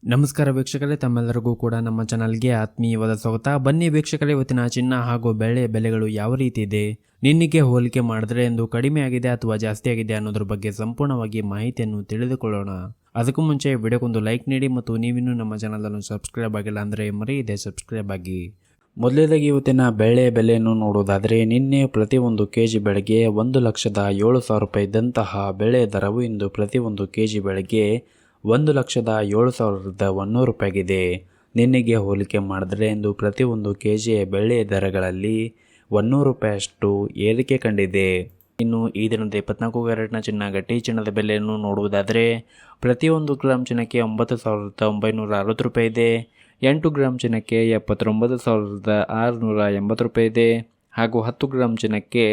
ನಮಸ್ಕಾರ ವೀಕ್ಷಕರೇ, ತಮ್ಮೆಲ್ಲರಿಗೂ ಕೂಡ ನಮ್ಮ ಚಾನಲ್ಗೆ ಆತ್ಮೀಯವಾದ ಸ್ವಾಗತ. ಬನ್ನಿ ವೀಕ್ಷಕರೇ, ಇವತ್ತಿನ ಚಿನ್ನ ಹಾಗೂ ಬೆಳ್ಳಿ ಬೆಲೆಗಳು ಯಾವ ರೀತಿ ಇದೆ, ನಿನ್ನೆಗೆ ಹೋಲಿಕೆ ಮಾಡಿದ್ರೆ ಎಂದು ಕಡಿಮೆ ಆಗಿದೆ ಅಥವಾ ಜಾಸ್ತಿ ಆಗಿದೆ ಅನ್ನೋದ್ರ ಬಗ್ಗೆ ಸಂಪೂರ್ಣವಾಗಿ ಮಾಹಿತಿಯನ್ನು ತಿಳಿದುಕೊಳ್ಳೋಣ. ಅದಕ್ಕೂ ಮುಂಚೆ ವಿಡಿಯೋಗೊಂದು ಲೈಕ್ ನೀಡಿ ಮತ್ತು ನೀವಿನ್ನೂ ನಮ್ಮ ಚಾನಲನ್ನು ಸಬ್ಸ್ಕ್ರೈಬ್ ಆಗಿಲ್ಲ ಅಂದರೆ ಮರೆಯದೆ ಸಬ್ಸ್ಕ್ರೈಬ್ ಆಗಿ. ಮೊದಲನೇದಾಗಿ ಇವತ್ತಿನ ಬೆಳೆ ಬೆಲೆಯನ್ನು ನೋಡುವುದಾದರೆ, ನಿನ್ನೆ ಪ್ರತಿ ಒಂದು ಕೆಜಿ ಬೆಳೆಗೆ 1,07,000 ರೂಪಾಯಿ ಇದ್ದಂತಹ ಬೆಳೆ ದರವು ಇಂದು ಪ್ರತಿ ಒಂದು ಕೆಜಿ ಬೆಳೆಗೆ 1,07,100 ರೂಪಾಯಿಗಿದೆ. ನಿನ್ನೆಗೆ ಹೋಲಿಕೆ ಮಾಡಿದ್ರೆ ಇಂದು ಪ್ರತಿ ಒಂದು ಕೆಜಿ ಬೆಳೆ ದರಗಳಲ್ಲಿ 100 ರೂಪಾಯಿಯಷ್ಟು ಏರಿಕೆ ಕಂಡಿದೆ. ಇನ್ನು ಈ ದಿನದ 24 ಕ್ಯಾರೆಟ್ನ ಚಿನ್ನ ಗಟ್ಟಿ ಚಿನ್ನದ ಬೆಲೆಯನ್ನು ನೋಡುವುದಾದರೆ, ಪ್ರತಿಯೊಂದು ಗ್ರಾಮ್ ಚಿನ್ನಕ್ಕೆ 9,960 ರೂಪಾಯಿ ಇದೆ. 8 ಗ್ರಾಮ್ ಚಿನ್ನಕ್ಕೆ 79,680 ರೂಪಾಯಿ ಇದೆ. ಹಾಗೂ 10 ಗ್ರಾಮ್ ಚಿನ್ನಕ್ಕೆ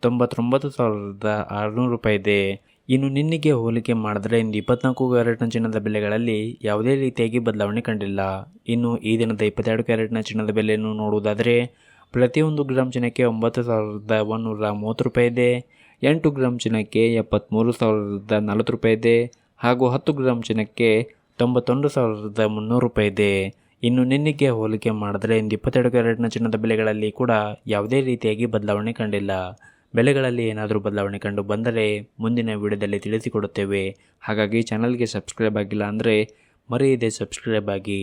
99,600 ರೂಪಾಯಿ ಇದೆ. ಇನ್ನು ನಿನ್ನೆಗೆ ಹೋಲಿಕೆ ಮಾಡಿದ್ರೆ ಇಂದು 24 ಕ್ಯಾರೆಟ್ನ ಚಿನ್ನದ ಬೆಲೆಗಳಲ್ಲಿ ಯಾವುದೇ ರೀತಿಯಾಗಿ ಬದಲಾವಣೆ ಕಂಡಿಲ್ಲ. ಇನ್ನು ಈ ದಿನದ 22 ಕ್ಯಾರೆಟ್ನ ಚಿನ್ನದ ಬೆಲೆಯನ್ನು ನೋಡುವುದಾದರೆ, ಪ್ರತಿಯೊಂದು ಗ್ರಾಮ್ ಚಿನ್ನಕ್ಕೆ 9,130 ರೂಪಾಯಿ ಇದೆ. 8 ಗ್ರಾಮ್ ಚಿನ್ನಕ್ಕೆ 73,040 ರೂಪಾಯಿ ಇದೆ. ಹಾಗೂ 10 ಗ್ರಾಮ್ ಚಿನ್ನಕ್ಕೆ 91,300 ರೂಪಾಯಿ ಇದೆ. ಇನ್ನು ನಿನ್ನೆಗೆ ಹೋಲಿಕೆ ಮಾಡಿದ್ರೆ ಇಂದು 22 ಕ್ಯಾರೆಟ್ನ ಚಿನ್ನದ ಬೆಲೆಗಳಲ್ಲಿ ಕೂಡ ಯಾವುದೇ ರೀತಿಯಾಗಿ ಬದಲಾವಣೆ ಕಂಡಿಲ್ಲ. ಬೆಲೆಗಳಲ್ಲಿ ಏನಾದರೂ ಬದಲಾವಣೆ ಕಂಡು ಬಂದರೆ ಮುಂದಿನ ವಿಡಿಯೋದಲ್ಲಿ ತಿಳಿಸಿಕೊಡುತ್ತೇವೆ. ಹಾಗಾಗಿ ಚಾನಲ್ಗೆ ಸಬ್ಸ್ಕ್ರೈಬ್ ಆಗಿಲ್ಲ ಅಂದರೆ ಮರೆಯದೆ ಸಬ್ಸ್ಕ್ರೈಬ್ ಆಗಿ.